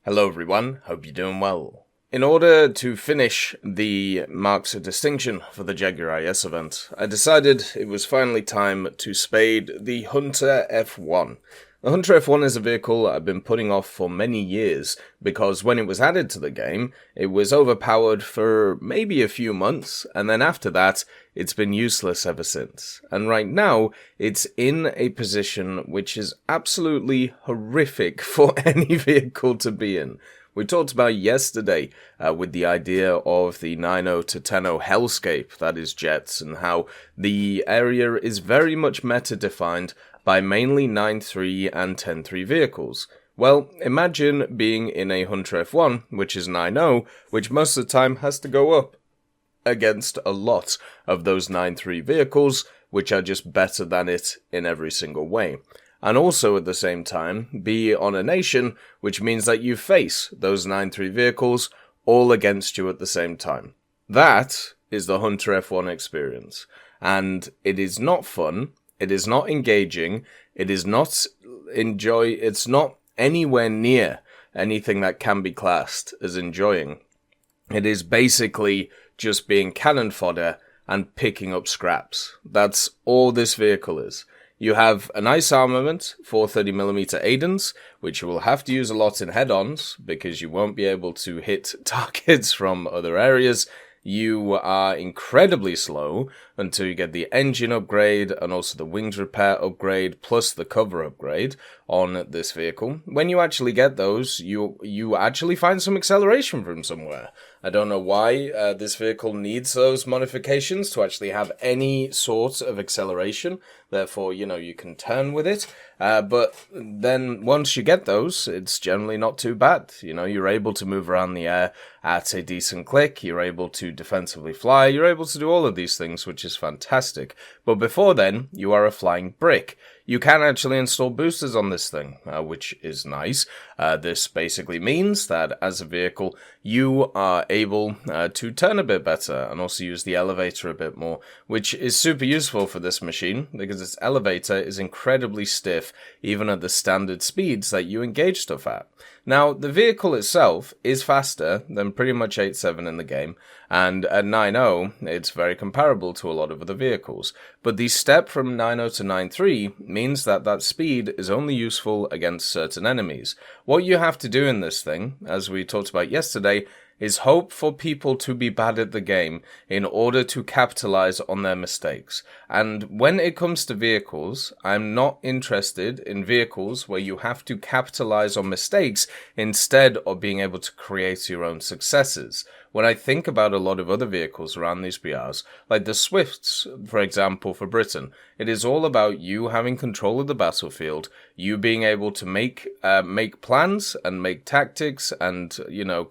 Hello everyone, hope you're doing well. In order to finish the Marks of Distinction for the Jaguar IS event, I decided it was finally time to spade the Hunter F.1. The Hunter F.1 is a vehicle I've been putting off for many years, because when it was added to the game, it was overpowered for maybe a few months, and then after that, it's been useless ever since. And right now, it's in a position which is absolutely horrific for any vehicle to be in. We talked about yesterday with the idea of the 9.0 to 10.0 Hellscape, that is jets, and how the area is very much meta-defined by mainly 9.3 and 10.3 vehicles. Well, imagine being in a Hunter F1, which is 9.0, which most of the time has to go up against a lot of those 9.3 vehicles, which are just better than it in every single way. And also at the same time, be on a nation, which means that you face those 9.3 vehicles all against you at the same time. That is the Hunter F1 experience. And it is not fun, it is not engaging, it's not anywhere near anything that can be classed as enjoying. It is basically just being cannon fodder and picking up scraps. That's all this vehicle is. You have a nice armament for 30mm ADENs, which you will have to use a lot in Head-Ons, because you won't be able to hit targets from other areas. You are incredibly slow until you get the engine upgrade and also the wings repair upgrade plus the cover upgrade on this vehicle. When you actually get those, you actually find some acceleration from somewhere. I don't know why this vehicle needs those modifications to actually have any sort of acceleration. Therefore, you can turn with it. But then once you get those, it's generally not too bad. You're able to move around the air at a decent click. You're able to defensively fly. You're able to do all of these things, which is fantastic. But before then, you are a flying brick. You can actually install boosters on this thing, which is nice. This basically means that as a vehicle, you are able to turn a bit better and also use the elevator a bit more, which is super useful for this machine because its elevator is incredibly stiff even at the standard speeds that you engage stuff at. Now, the vehicle itself is faster than pretty much 8.7 in the game, and at 9.0, it's very comparable to a lot of other vehicles. But the step from 9.0 to 9.3 means that that speed is only useful against certain enemies. What you have to do in this thing, as we talked about yesterday, is hope for people to be bad at the game in order to capitalize on their mistakes. And when it comes to vehicles, I'm not interested in vehicles where you have to capitalize on mistakes instead of being able to create your own successes. When I think about a lot of other vehicles around these BRs, like the Swifts, for example, for Britain, it is all about you having control of the battlefield, you being able to make plans and make tactics and,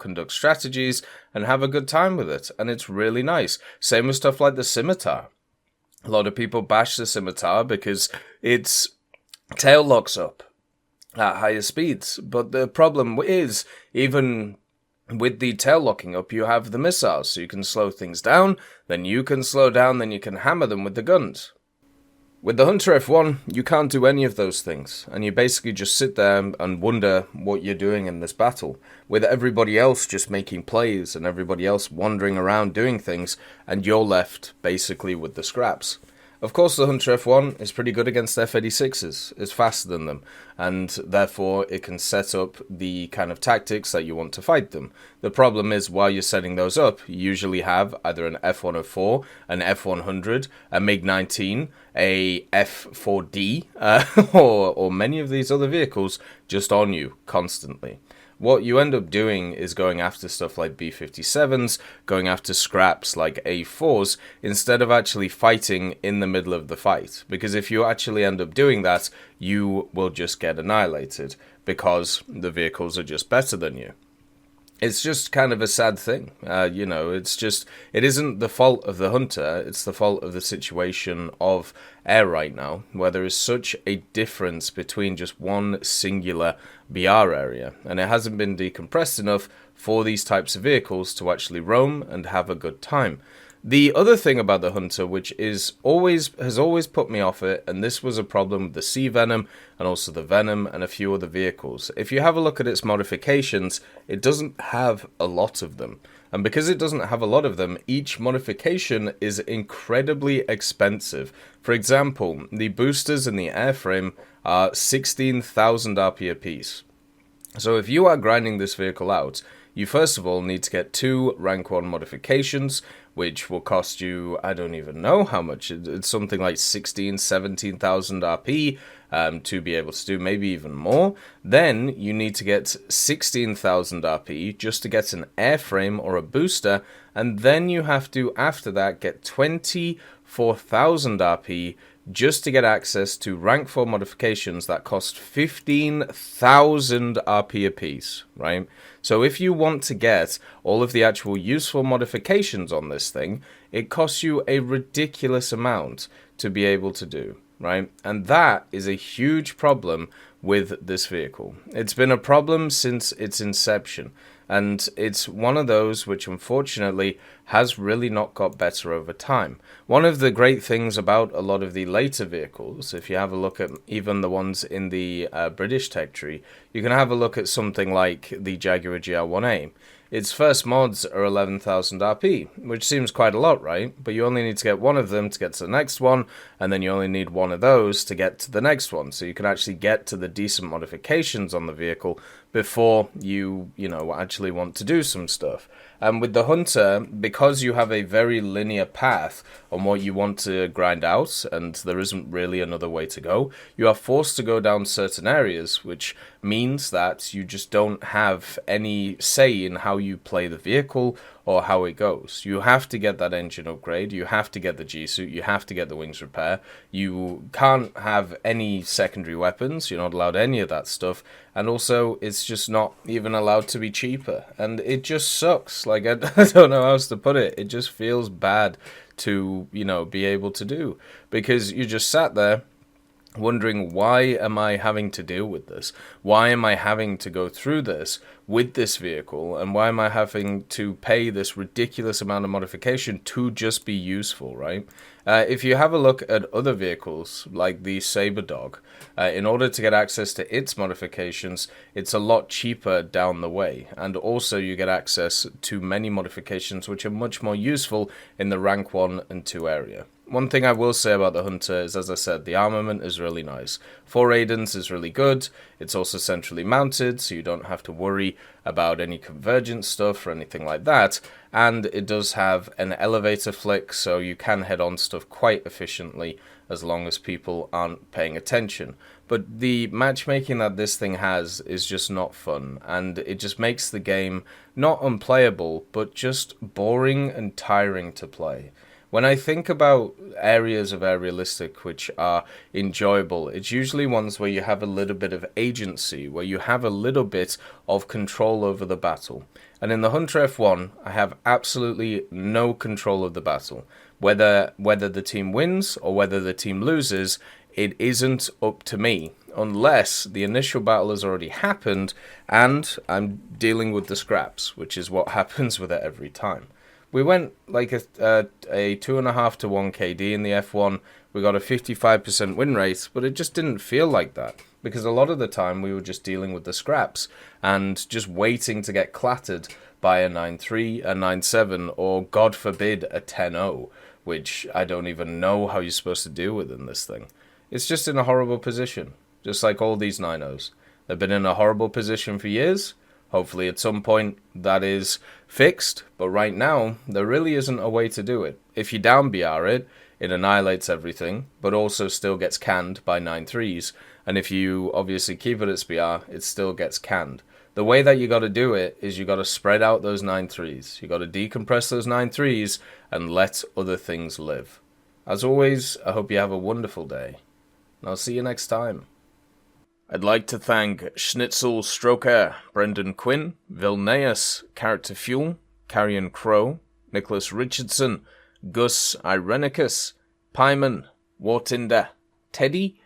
conduct strategies and have a good time with it. And it's really nice. Same with stuff like the Scimitar. A lot of people bash the Scimitar because its tail locks up at higher speeds. But the problem is, even with the tail locking up, you have the missiles, so you can slow things down, then you can slow down, then you can hammer them with the guns. With the Hunter F1, you can't do any of those things, and you basically just sit there and wonder what you're doing in this battle, with everybody else just making plays and everybody else wandering around doing things, and you're left basically with the scraps. Of course, the Hunter F1 is pretty good against F-86s. It's faster than them, and therefore it can set up the kind of tactics that you want to fight them. The problem is, while you're setting those up, you usually have either an F-104, an F-100, a MiG-19, a F-4D, or many of these other vehicles just on you constantly. What you end up doing is going after stuff like B-57s, going after scraps like A4s, instead of actually fighting in the middle of the fight. Because if you actually end up doing that, you will just get annihilated, because the vehicles are just better than you. It's just kind of a sad thing, it isn't the fault of the Hunter, it's the fault of the situation of air right now, where there is such a difference between just one singular BR area, and it hasn't been decompressed enough for these types of vehicles to actually roam and have a good time. The other thing about the Hunter, which has always put me off it, and this was a problem with the Sea Venom and also the Venom and a few other vehicles. If you have a look at its modifications, it doesn't have a lot of them. And because it doesn't have a lot of them, each modification is incredibly expensive. For example, the boosters and the airframe are 16,000 RP a piece. So if you are grinding this vehicle out, you first of all need to get 2 rank 1 modifications, which will cost you, I don't even know how much, it's something like 17,000 RP to be able to do, maybe even more. Then you need to get 16,000 RP just to get an airframe or a booster, and then you have to, after that, get 24,000 RP just to get access to rank 4 modifications that cost 15,000 RP a piece, right? So if you want to get all of the actual useful modifications on this thing, it costs you a ridiculous amount to be able to do, right? And that is a huge problem with this vehicle. It's been a problem since its inception. And it's one of those which unfortunately has really not got better over time. One of the great things about a lot of the later vehicles, if you have a look at even the ones in the British tech tree, you can have a look at something like the Jaguar GR1A. Its first mods are 11,000 RP, which seems quite a lot, right? But you only need to get one of them to get to the next one, and then you only need one of those to get to the next one. So you can actually get to the decent modifications on the vehicle before you actually want to do some stuff. And with the Hunter, because you have a very linear path on what you want to grind out, and there isn't really another way to go, you are forced to go down certain areas, which means that you just don't have any say in how you play the vehicle or how it goes. You have to get that engine upgrade, you have to get the G-suit, you have to get the wings repair, you can't have any secondary weapons, you're not allowed any of that stuff, and also it's just not even allowed to be cheaper, and it just sucks. Like, I don't know how else to put it. It just feels bad to, be able to do, because you just sat there wondering, why am I having to deal with this? Why am I having to go through this with this vehicle? And why am I having to pay this ridiculous amount of modification to just be useful, right? If you have a look at other vehicles, like the Saber Dog, in order to get access to its modifications, it's a lot cheaper down the way. And also you get access to many modifications which are much more useful in the rank 1 and 2 area. One thing I will say about the Hunter is, as I said, the armament is really nice. 4 ADENs is really good. It's also centrally mounted, so you don't have to worry about any convergence stuff or anything like that. And it does have an elevator flick, so you can head on stuff quite efficiently as long as people aren't paying attention. But the matchmaking that this thing has is just not fun, and it just makes the game not unplayable, but just boring and tiring to play. When I think about areas of aerialistic which are enjoyable, it's usually ones where you have a little bit of agency, where you have a little bit of control over the battle. And in the Hunter F1, I have absolutely no control of the battle. Whether the team wins or whether the team loses, it isn't up to me, unless the initial battle has already happened and I'm dealing with the scraps, which is what happens with it every time. We went like a 2.5 to 1 KD in the F1. We got a 55% win rate, but it just didn't feel like that, because a lot of the time we were just dealing with the scraps and just waiting to get clattered by a 9.3, a 9.7, or God forbid a 10.0, which I don't even know how you're supposed to deal with in this thing. It's just in a horrible position, just like all these 9.0s. They've been in a horrible position for years. Hopefully at some point that is fixed, but right now there really isn't a way to do it. If you down BR it, it annihilates everything, but also still gets canned by 9.3s, and if you obviously keep it at BR, it still gets canned. The way that you got to do it is you got to spread out those 9.3s. You got to decompress those 9.3s and let other things live. As always, I hope you have a wonderful day, and I'll see you next time. I'd like to thank Schnitzel Stroker, Brendan Quinn, Vilneus, Character Fuel, Carrion Crow, Nicholas Richardson, Gus Irenicus, Pyman, Wartinder, Teddy,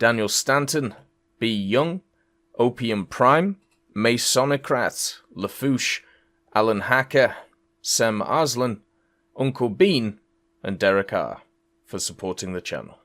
Daniel Stanton, B. Young, Opium Prime, Masonocrat, Lafouche, Alan Hacker, Sem Arslan, Uncle Bean, and Derek R. for supporting the channel.